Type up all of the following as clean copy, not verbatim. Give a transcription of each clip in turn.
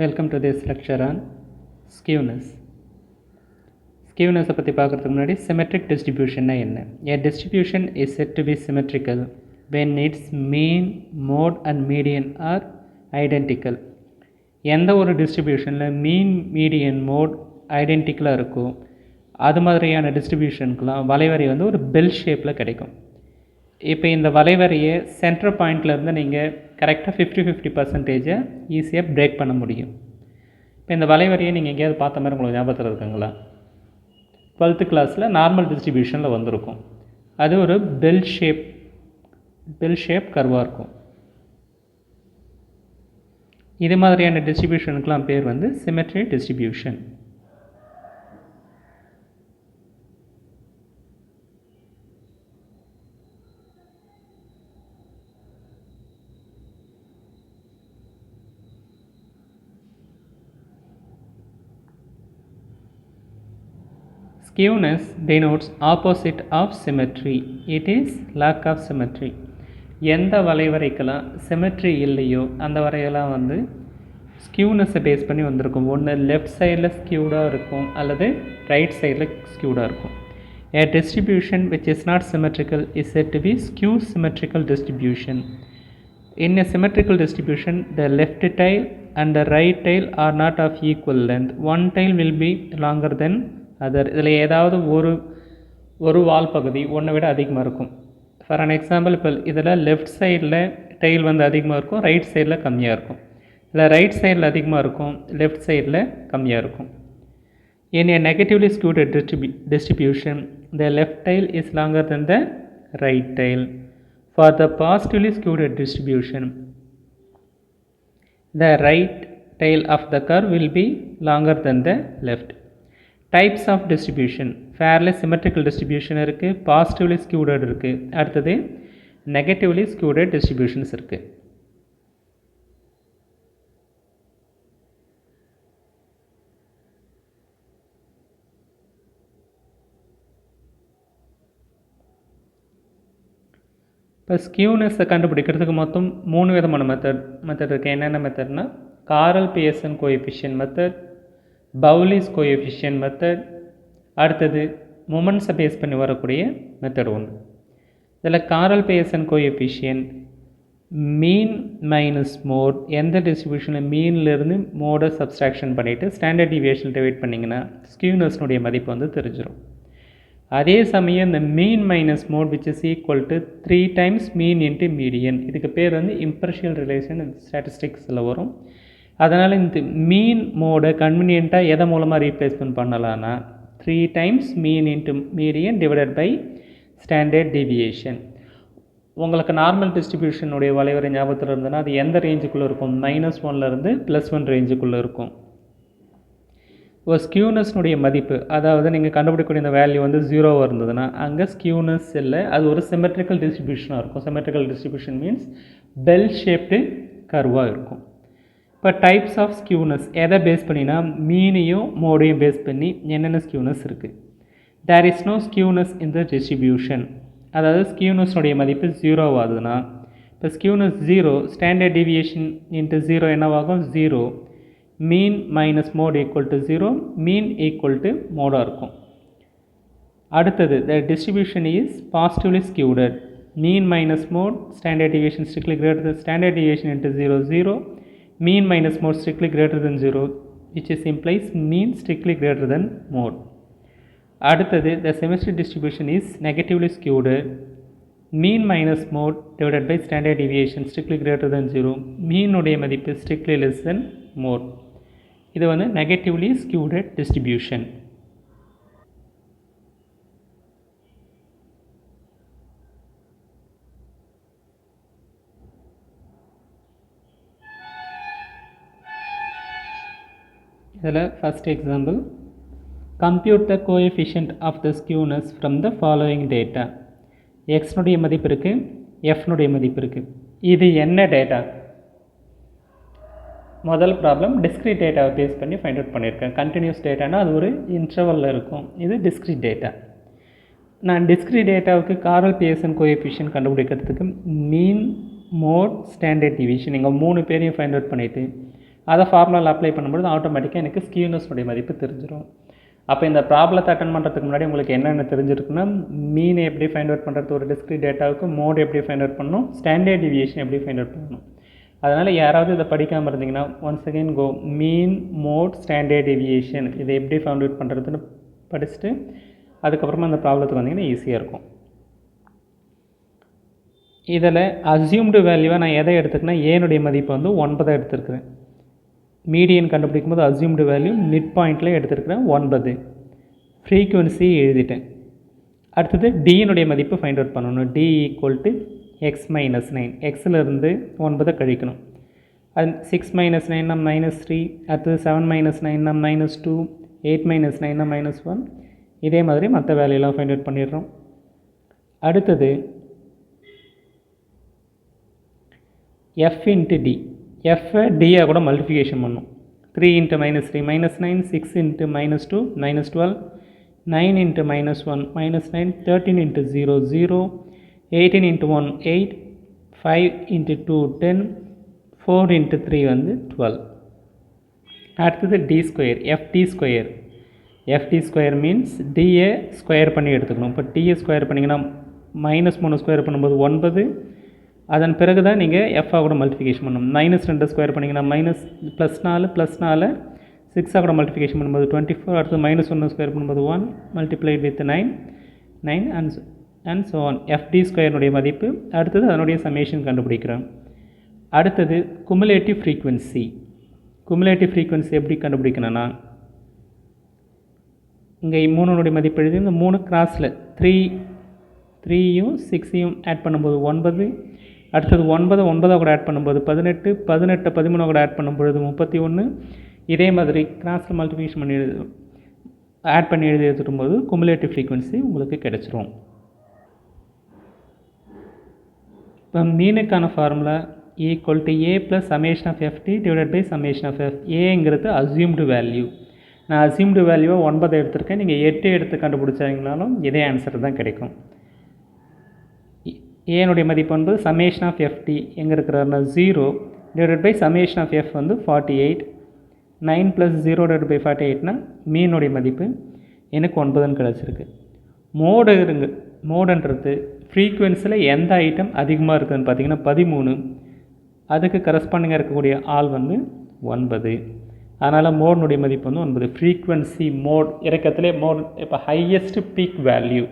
Welcome to this lecture on skewness. Skewness பற்றி பார்க்குறதுக்கு முன்னாடி symmetric distribution என்ன? A distribution is said to be symmetrical when its mean, mode and median are identical. எந்த ஒரு டிஸ்ட்ரிபியூஷனில் mean median mode ஐடென்டிக்கலாக இருக்கோ அது மாதிரியான டிஸ்ட்ரிபியூஷனுக்கெலாம் வளைவரை வந்து ஒரு பெல் ஷேப்பில் கிடைக்கும். இப்போ இந்த வளைவரையை சென்டர் பாயிண்ட்லேருந்து நீங்கள் கரெக்டாக 50-50% ஈஸியாக பிரேக் பண்ண முடியும். இப்போ இந்த வளைவரையை நீங்கள் எங்கேயாவது பார்த்த மாதிரி உங்களுக்கு ஞாபகத்தில் இருக்குங்களா? 12th கிளாஸில் நார்மல் டிஸ்ட்ரிபியூஷனில் வந்திருக்கும். அது ஒரு பெல் ஷேப் கர்வாக இருக்கும். இது மாதிரியான டிஸ்ட்ரிபியூஷனுக்கெலாம் பேர் வந்து symmetry distribution. Skewness denotes opposite of symmetry. It is lack of symmetry. எந்த வளைவரைக்கெல்லாம் சிமெட்ரி இல்லையோ அந்த வரையெல்லாம் வந்து ஸ்கியூனஸை பேஸ் பண்ணி வந்திருக்கும். ஒன்று லெஃப்ட் சைடில் ஸ்கியூடாக இருக்கும் அல்லது ரைட் சைடில் ஸ்கியூடாக இருக்கும். A distribution which is not symmetrical is said to be skew symmetrical distribution. In a symmetrical distribution, the left tail and the right tail are not of equal length. One tail will be longer than other. இதில் ஏதாவது ஒரு வால் பகுதி ஒன்றை விட அதிகமாக இருக்கும். For an example, இப்போ இதில் லெஃப்ட் சைடில் டெயில் வந்து அதிகமாக இருக்கும், ரைட் சைடில் கம்மியாக இருக்கும். இல்லை ரைட் சைடில் அதிகமாக இருக்கும், லெஃப்ட் சைடில் கம்மியாக இருக்கும். In a negatively skewed distribution, the left tail is longer than the right tail. For the positively skewed distribution, the right tail of the curve will be longer than the left. Types of distribution: fairly symmetrical distribution இருக்குது, positively skewed இருக்குது, அடுத்தது negatively skewed distributions இருக்குது. இப்போ ஸ்கியூனஸை கண்டுபிடிக்கிறதுக்கு மொத்தம் 3 விதமான method இருக்குது. என்னென்ன மெத்தட்னா Karl Pearson coefficient method, Bowley's coefficient method, அடுத்தது மொமெண்ட்ஸை பேஸ் பண்ணி வரக்கூடிய மெத்தட் ஒன்று. இதில் Karl Pearson coefficient mean minus mode, எந்த டிஸ்ட்ரிபியூஷனில் மீன்லேருந்து மோடை சப்ஸ்ட்ராக்ஷன் பண்ணிவிட்டு ஸ்டாண்டர்ட் டிவியேஷன் டிவைட் பண்ணிங்கன்னா ஸ்கியூனஸ்னுடைய மதிப்பு வந்து தெரிஞ்சிடும். அதே சமயம் இந்த mean minus mode which is equal to 3 times mean into median, இதுக்கு பேர் வந்து இம்பர்ஷியல் ரிலேஷன் ஸ்டாட்டிஸ்டிக்ஸில் வரும். அதனால் இந்த மீன் மோடை கன்வீனியண்ட்டாக எதை மூலமாக ரீப்ளேஸ்மெண்ட் பண்ணலான்னா 3 times mean into median divided by standard deviation. உங்களுக்கு நார்மல் டிஸ்ட்ரிபியூஷனுடைய வளைவரை ஞாபகத்தில் இருந்ததுன்னா அது எந்த ரேஞ்சுக்குள்ளே இருக்கும்? -1 +1 ரேஞ்சுக்குள்ளே இருக்கும். ஒரு ஸ்கியூனஸ்னுடைய மதிப்பு, அதாவது நீங்கள் கண்டுபிடிக்கக்கூடிய இந்த வேல்யூ வந்து 0 இருந்ததுன்னா அங்கே ஸ்கியூனஸ் இல்லை, அது ஒரு சிமெட்ரிக்கல் டிஸ்ட்ரிபியூஷனாக இருக்கும். Symmetrical distribution means bell shaped கர்வாக இருக்கும். இப்போ டைப்ஸ் ஆஃப் ஸ்கியூனஸ் எதை பேஸ் பண்ணினா மீனையும் மோடையும் பேஸ் பண்ணி என்னென்ன ஸ்கியூனஸ் இருக்குது. There is no skewness in the distribution, அதாவது ஸ்கியூனஸ்னுடைய மதிப்பு 0 ஆகுதுன்னா இப்போ ஸ்கியூனஸ் 0, ஸ்டாண்டர்ட் டிவியேஷன் இன்ட்டு 0 என்னவாகும்? 0. Mean minus mode equal to 0, mean equal to மோடாக இருக்கும். அடுத்தது the distribution is positively skewed. Mean minus mode, standard deviation strictly greater than standard deviation into 0, 0. Mean minus mode strictly greater than 0, which is implies mean strictly greater than mode. அடுத்தது the symmetric distribution is negatively skewed. Mean minus mode divided by standard deviation strictly greater than 0, மீனுடைய மதிப்பு strictly less than mode. இது வந்து negatively skewed distribution. இதில் first example, compute the coefficient of the skewness from the following data. எக்ஸ்னுடைய மதிப்பு இருக்குது, எஃப்னுடைய மதிப்பு இருக்குது. இது என்ன டேட்டா? முதல் ப்ராப்ளம் டிஸ்க்ரீட் டேட்டாவை பேஸ் பண்ணி ஃபைண்ட் அவுட் பண்ணியிருக்கேன். கண்டினியூஸ் டேட்டானா அது ஒரு இன்டர்வலில் இருக்கும். இது டிஸ்க்ரீட் டேட்டா. நான் டிஸ்க்ரீட் டேட்டாவுக்கு காரல் பியர்சன் கோஎஃபிஷியன்ட் கண்டுபிடிக்கிறதுக்கு மீன், மோட், ஸ்டாண்டர்ட் டிவியேஷன் எங்கள் 3 பேரையும் ஃபைண்ட் அவுட் பண்ணிவிட்டு அதை ஃபார்முலாவில் அப்ளை பண்ணும்போது ஆட்டோமேட்டிக்காக எனக்கு ஸ்கியூனஸ்னுடைய மதிப்பு தெரிஞ்சிடும். அப்போ இந்த ப்ராப்ளத்தை அட்டன் பண்ணுறதுக்கு முன்னாடி உங்களுக்கு என்னென்ன தெரிஞ்சிருக்குன்னா, மீனை எப்படி ஃபைண்ட் அவுட் பண்ணுறது, ஒரு டிஸ்க்ரீட் டேட்டாவுக்கு மோட் எப்படி ஃபைண்ட் அவுட் பண்ணணும், ஸ்டாண்டர்ட் டிவியேஷன் எப்படி ஃபைண்ட் அவுட் பண்ணணும். அதனால் யாராவது இதை படிக்காமல் இருந்தீங்கன்னா ஒன்ஸ் அகெயின் கோ மீன், மோட், ஸ்டாண்டர்ட் டிவியேஷன் இதை எப்படி ஃபைண்ட் அவுட் பண்ணுறதுன்னு படிச்சுட்டு அதுக்கப்புறமா அந்த ப்ராப்ளத்துக்கு வந்தீங்கன்னா ஈஸியாக இருக்கும். இதில் அசியூம்டு வேல்யூவாக நான் எதை எடுத்துக்கன்னா ஏனுடைய மதிப்பு வந்து 9 எடுத்துருக்குறேன். மீடியன் கண்டுபிடிக்கும் போது அசியூம்டு வேல்யூ மிட் பாயிண்டில் எடுத்துருக்கிறேன் 9. ஃப்ரீக்குவன்சி எழுதிட்டேன். அடுத்தது டியினுடைய மதிப்பு ஃபைண்ட் அவுட் பண்ணணும். T equal to X minus 9. எக்ஸிலிருந்து 9 கழிக்கணும். அது 6 மைனஸ் 9னா -3. அடுத்தது 7 மைனஸ் 9னா -2. 8 மைனஸ் 9னா -1. இதே மாதிரி மற்ற வேல்யூலாம் ஃபைண்ட் அவுட் பண்ணிடுறோம். அடுத்தது எஃப் இன்ட்டு டி. எஃப்பை டியாக கூட மல்டிஃபிகேஷன் பண்ணும். 3 into -3 -9, 6 into -2 -12, 9 into -1 -9, 13 into 0 0, 18 into 1 8, 5 into 2 10, 4 into 3 வந்து 12. அடுத்தது D square, FD square. FD square means டியை ஸ்கொயர் பண்ணி எடுத்துக்கணும். இப்போ டியை ஸ்கொயர் பண்ணிங்கன்னா -3 ஸ்கொயர் பண்ணும்போது 9. அதன் பிறகு தான் நீங்கள் எஃப்ஆ கூட மல்டிஃபிகேஷன் பண்ணணும். -2 ஸ்கொயர் பண்ணிங்கன்னா +4 +4 6 கூட மல்டிஃபிகேஷன் பண்ணும்போது 24. அடுத்து -1 ஸ்கொயர் பண்ணும்போது 1 multiplied with 9 and so on. FD ஸ்கொயருடைய மதிப்பு. அடுத்தது அதனுடைய சமேஷன் கண்டுபிடிக்கிறோம். அடுத்தது குமுலேட்டிவ் ஃப்ரீக்வன்சி. குமுலேட்டிவ் ஃப்ரீக்வன்சி எப்படி கண்டுபிடிக்கணும்னா, இங்கே 3னுடைய மதிப்பு எழுதி இந்த 3 கிராஸில் 3யும் 6யும் ஆட் பண்ணும்போது 9. அடுத்தது 9 கூட ஆட் பண்ணும்போது 18, 18 13 கூட ஆட் பண்ணும்பொழுது 31. இதே மாதிரி கிராஸில் மல்டிபிகேஷன் பண்ணி ஆட் பண்ணி எழுதி எடுத்துடும் போது குமுலேட்டிவ் ஃப்ரீக்வன்சி உங்களுக்கு கிடைச்சிரும். இப்போ மீனுக்கான formula equal to A plus summation of FD divided by summation of F. ஏங்கிறது அசியூம்டு வேல்யூ. நான் அசியூம்டு வேல்யூவாக 9 எடுத்திருக்கேன். நீங்கள் 8 எடுத்து கண்டுபிடிச்சிங்கனாலும் இதே ஆன்சர் தான் கிடைக்கும். ஏனுடைய மதிப்பு வந்து சமேஷன் ஆஃப் எஃப்டி எங்கே இருக்கிறாருன்னா 0 divided by summation of F வந்து 48. 9 + 0 டிவைட் பை 48னா மீனுடைய மதிப்பு எனக்கு 9ன்னு கிடச்சிருக்கு. மோடுன்றது ஃப்ரீக்குவன்சியில் எந்த ஐட்டம் அதிகமாக இருக்குதுன்னு பார்த்தீங்கன்னா 13. அதுக்கு கரஸ்பாண்டிங்காக இருக்கக்கூடிய ஆள் வந்து 9. அதனால் மோடுனுடைய மதிப்பு வந்து 9. ஃப்ரீக்குவன்சி மோட் இறக்கத்திலே மோட். இப்போ ஹையஸ்ட் பீக் வேல்யூ,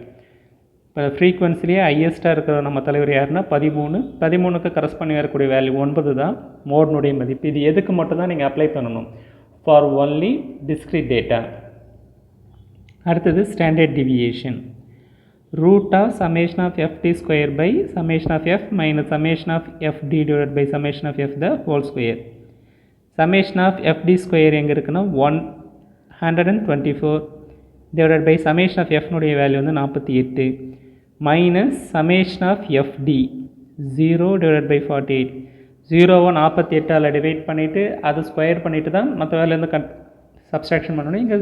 இப்போ ஃப்ரீக்குவன்சிலேயே ஹையஸ்ட்டாக இருக்கிற நம்ம தலைவர் யாருன்னா 13. 13க்கு கரஸ்பாண்டிங்காக இருக்கக்கூடிய வேல்யூ 9 தான் மோடுனுடைய மதிப்பு. இது எதுக்கு மட்டும்தான் நீங்கள் அப்ளை பண்ணணும்? For only discrete data. அடுத்தது standard deviation. Root of summation of FD square by summation of F minus summation of FD divide by summation of F the whole square. Summation of FD square எங்கே இருக்குன்னா 124 divide by summation of எஃப்னுடைய value வந்து 48 minus summation of FD 0 divide by 48. 0வை 48ஆல் divide பண்ணிவிட்டு அது square பண்ணிவிட்டு தான் மற்ற வேல்யூ சப்ஸ்ட்ராக்ஷன் பண்ணணும். இங்கே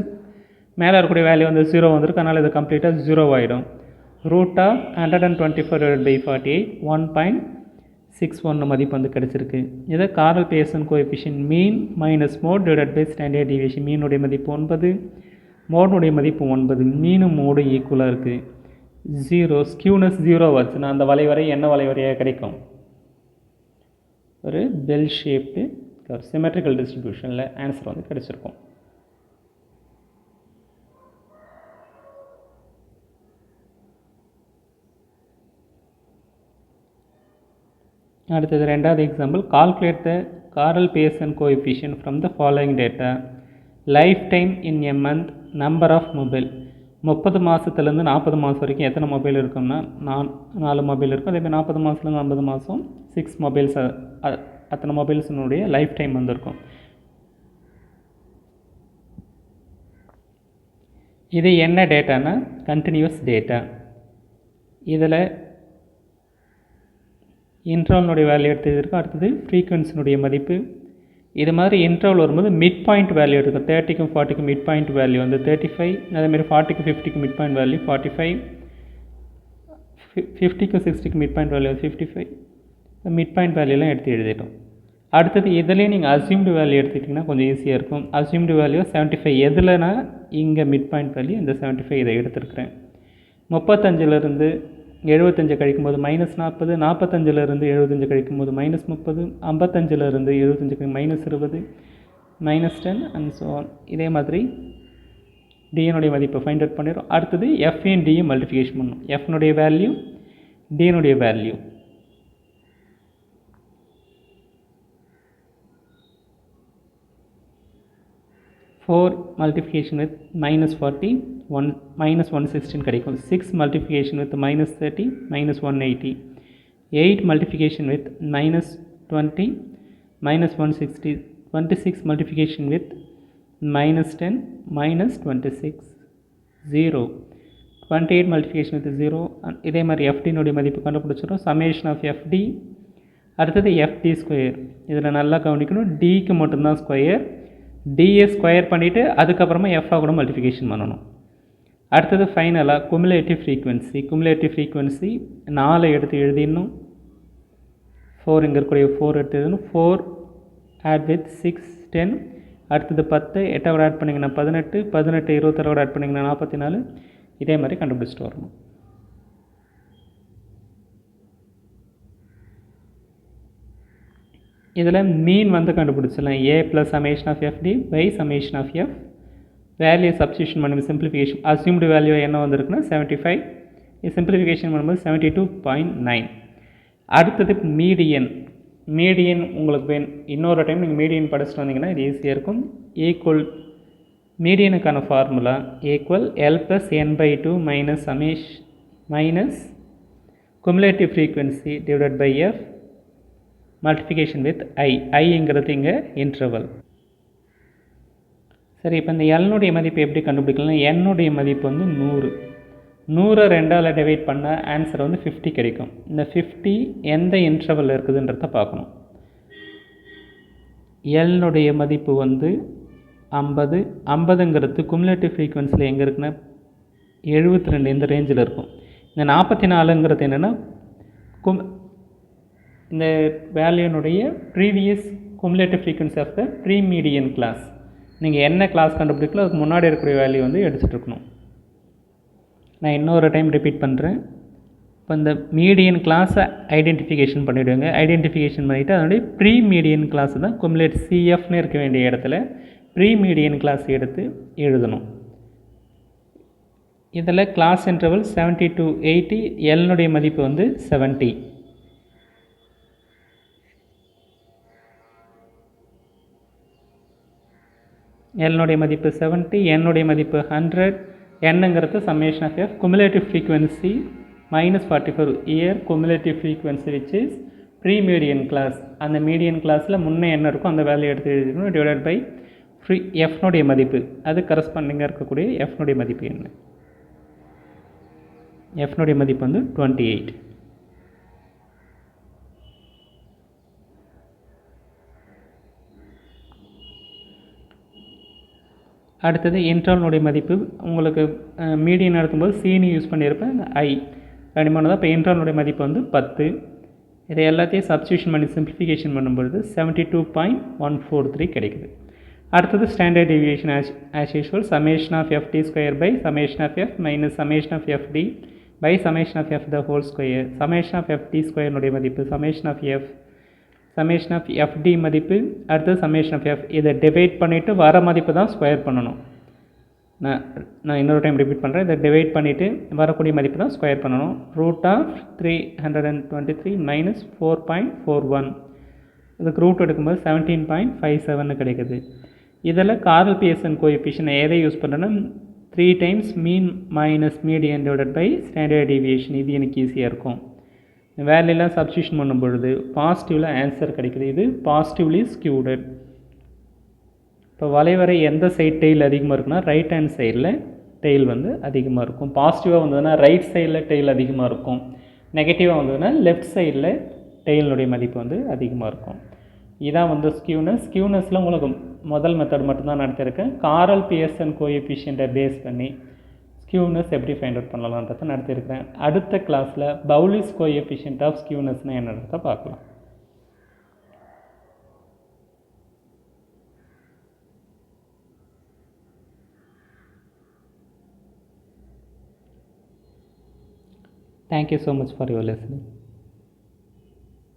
மேலே இருக்கக்கூடிய வேல்யூ வந்து 0 வந்துருக்கு. அதனால் இது கம்ப்ளீட்டாக 0 ஆகிடும். ரூட் ஆஃப் 124 டிவைட் பை 48 1.61 மதிப்பு வந்து கிடச்சிருக்கு. இதை Karl Pearson coefficient mean minus mode divide by standard deviation. மீனுடைய மதிப்பு 9, மோடுனுடைய மதிப்பு 9. மீனும் மோடு ஈக்குவலாக இருக்குது. 0 ஸ்கியூனஸ் 0 வச்சுன்னா அந்த வளைவரை என்ன வளைவரையாக கிடைக்கும்? ஒரு பெல் ஷேப்டு ஒரு சிமெட்ரிக்கல் டிஸ்ட்ரிபியூஷனில் ஆன்சர் வந்து கிடச்சிருக்கும். அடுத்தது ரெண்டாவது example. Calculate the Karl Pearson coefficient from the following data. Life time in a month, number of mobile. 30 மாதத்துலேருந்து 40 மாதம் வரைக்கும் எத்தனை மொபைல் இருக்கும்னா 4 மொபைல் இருக்கும். அதேமாதிரி 40 மாதத்துலேருந்து 50 மாதம் 6 மொபைல்ஸ். அத்தனை மொபைல்ஸினுடைய லைஃப் டைம் வந்துருக்கும். இது என்ன டேட்டானா கண்டினியூஸ் டேட்டா. இதில் இன்ட்ரவல்னுடைய வேல்யூ எடுத்துருக்கு. அடுத்தது ஃப்ரீக்வன்சினுடைய மதிப்பு. இது மாதிரி இன்ட்ரவல் வரும்போது மிட் பாயிண்ட் வேல்யூ எடுக்கும். 30க்கும் 40க்கும் மிட் பாயிண்ட் வேல்யூ வந்து 35. அதேமாதிரி 40க்கு 50க்கு மிட் பாயிண்ட் வேல்யூ 45. 50க்கும் 60க்கு mid point value 55. Mid point வேல்யூலாம் எடுத்து எழுதிட்டோம். அடுத்தது இதிலே நீங்கள் அசியூம்டு வேல்யூ எடுத்துக்கிட்டிங்கன்னா கொஞ்சம் ஈஸியாக இருக்கும். அசியூம்டு வேல்யூ 75 எதுலனா இங்கே மிட் பாயிண்ட் வேல்யூ இந்த 75 இதை எடுத்துருக்கிறேன். 35லிருந்து 75 கழிக்கும்போது -40, 45லிருந்து 75 கழிக்கும்போது -30, 55லிருந்து 75 -20, -10 அண்ட் ஸோ ஆன். இதே மாதிரி டினுடைய மதிப்பை ஃபைண்ட் அவுட் பண்ணிடுறோம். அடுத்தது எஃப்இன் டியும் மல்டிஃபிகேஷன் பண்ணணும். எஃப்னுடைய வேல்யூ டினுடைய வேல்யூ ஃபோர் மல்டிஃபிகேஷன் வித் -40 -116 கிடைக்கும். 6 multiplication with -30 -180. 8 multiplication with -20 -160. 26 multiplication with -10 -26 0. 28 multiplication with 0. இதே மாதிரி எஃப்டினுடைய மதிப்பு கண்டுபிடிச்சிடும். Summation of FD. அடுத்தது எஃப்டி ஸ்கொயர். இதில் நல்லா கவனிக்கணும், டிக்கு மட்டும்தான் ஸ்கொயர். டிஏ ஸ்கொயர் பண்ணிவிட்டு அதுக்கப்புறமா எஃப்ஆ கூட மல்டிஃபிகேஷன் பண்ணணும். அடுத்தது ஃபைனலாக குமுலேட்டிவ் ஃப்ரீக்வன்சி. குமுலேட்டிவ் ஃப்ரீக்வன்சி 4 எடுத்து எழுதிடணும். 4 இங்கே இருக்கக்கூடிய 4 எடுத்து எழுதணும். 4 ஆட் வித் 6 10. அடுத்தது 10 8 ஆட் பண்ணிங்கன்னா 18, 18 26 ஆட் பண்ணிங்கன்னா 44. இதே மாதிரி கண்டுபிடிச்சிட்டு வரணும். இதில் மீன் வந்து கண்டுபிடிச்சிடலாம். A plus summation of FD by summation of F. Value substitution பண்ணும்போது சிம்பிளிஃபிகேஷன் அசியூம்டு வேல்யூ என்ன வந்திருக்குன்னா 75. இது சிம்பிளிஃபிகேஷன் பண்ணும்போது 72.9. அடுத்தது மீடியன். மீடியன் உங்களுக்கு இன்னொரு டைம் நீங்கள் மீடியன் படிச்சுட்டு வந்தீங்கன்னா இது ஈஸியாக இருக்கும். ஈக்குவல் மீடியனுக்கான formula equal L plus n/2 minus cumulative frequency divided by F multiplication with I. ஐங்கிறது இங்கே இன்டர்வல். சரி, இப்போ இந்த எல்னுடைய மதிப்பு எப்படி கண்டுபிடிக்கலாம்? என்னுடைய மதிப்பு வந்து 100. 100 2ஆல் டிவைட் பண்ண ஆன்சர் வந்து 50 கிடைக்கும். இந்த 50 எந்த இன்டர்வல் இருக்குதுன்றத பார்க்கணும். எல்னுடைய மதிப்பு வந்து 50. 50ங்கிறது குமுலேட்டிவ் ஃப்ரீக்வன்சியில் எங்கே இருக்குன்னா 72 இந்த ரேஞ்சில் இருக்கும். இந்த 44ங்கிறது என்னென்னா இந்த வேல்யூனுடைய previous cumulative frequency of the pre median class. நீங்கள் என்ன கிளாஸ் கண்டுபிடிக்கல அதுக்கு முன்னாடி இருக்கிற வேல்யூ வந்து எடுத்துகிட்டு இருக்கணும். நான் இன்னொரு டைம் ரிப்பீட் பண்ணுறேன். இப்போ இந்த மீடியன் கிளாஸை ஐடென்டிஃபிகேஷன் பண்ணிவிடுங்க. ஐடென்டிஃபிகேஷன் பண்ணிவிட்டு அதனுடைய ப்ரீ மீடியன் கிளாஸ் தான் குமுலேட் சிஎஃப்னு இருக்க வேண்டிய இடத்துல ப்ரீ மீடியன் கிளாஸ் எடுத்து எழுதணும். இதில் கிளாஸ் இன்டர்வல் 70 to 80. எல்னுடைய மதிப்பு வந்து 70. எல்னுடைய மதிப்பு 70, என்னுடைய மதிப்பு 100. என்னங்கிறது summation of F. Cumulative frequency -44 here cumulative frequency which is pre median class. அந்த மீடியன் கிளாஸில் முன்னே என்ன இருக்கும் அந்த வேல்யூ எடுத்து எழுதிக்கணும். டிவைடட் பை எஃப்னுடைய மதிப்பு, அது கரஸ்பாண்டிங்காக இருக்கக்கூடிய எஃப்னுடைய மதிப்பு என்ன? எஃப்னுடைய மதிப்பு வந்து 28. அடுத்தது இன்டர்வலுடைய மதிப்பு உங்களுக்கு மீடியன் நடத்தும்போது சீனி யூஸ் பண்ணியிருப்பேன். ஐ 2 தான். இப்போ இன்டர்வலுடைய மதிப்பு வந்து 10. இதை எல்லாத்தையும் சப்ஸ்டியூஷன் பண்ணி சிம்பிளிஃபிகேஷன் பண்ணும்பொழுது 72.143 கிடைக்குது. அடுத்தது standard deviation as usual summation of FD square by summation of F minus summation of FD by summation of F the whole square. Summation of FD ஸ்கொயர்னுடைய மதிப்பு summation of F, summation of FD மதிப்பு, அடுத்தது summation of F. இதை divide பண்ணிவிட்டு வர மதிப்பு தான் square பண்ணணும். நான் இன்னொரு டைம் ரிப்பீட் பண்ணுறேன். இதை டிவைட் பண்ணிவிட்டு வரக்கூடிய மதிப்பு தான் ஸ்கொயர் பண்ணணும். √323 மைனஸ் 4.41. இதுக்கு ரூட் எடுக்கும்போது 17.57 கிடைக்குது. இதில் கார்ல் பியர்சன் கோஎஃபிஷியன்ட் எதை யூஸ் பண்ணுறேன்னா 3 times mean minus median divided by standard deviation. இது எனக்கு ஈஸியாக இருக்கும். வேல்யூலாம் சப்ஸ்டியூஷன் பண்ணும் பொழுது பாசிட்டிவில் ஆன்சர் கிடைக்குது. இது பாசிட்டிவ்லி ஸ்கியூடட். இப்போ வளைவரை எந்த சைட் டெயில் அதிகமாக இருக்குன்னா ரைட் ஹேண்ட் சைடில் டெயில் வந்து அதிகமாக இருக்கும். பாசிட்டிவாக வந்ததுன்னா ரைட் சைடில் டெயில் அதிகமாக இருக்கும். நெகட்டிவாக வந்ததுன்னா லெஃப்ட் சைடில் டெயிலுடைய மதிப்பு வந்து அதிகமாக இருக்கும். இதான் வந்து ஸ்கியூனஸ். ஸ்கியூனஸில் உங்களுக்கு முதல் மெத்தட் மட்டும்தான் நடத்தியிருக்கேன். கார்ல் பியர்சன் கோஎஃபிஷியண்ட்டை பேஸ் பண்ணி ஸ்கியூனஸ் எப்படி ஃபைண்ட் அவுட் பண்ணலான்றதை நடத்தியிருக்கிறேன். அடுத்த கிளாஸில் பவுலிஸ் கோஎஃபிஷியன்ட் ஆஃப் ஸ்கியூனஸ்னால் என்னன்றதை பார்க்கலாம். Thank you so much for your listening.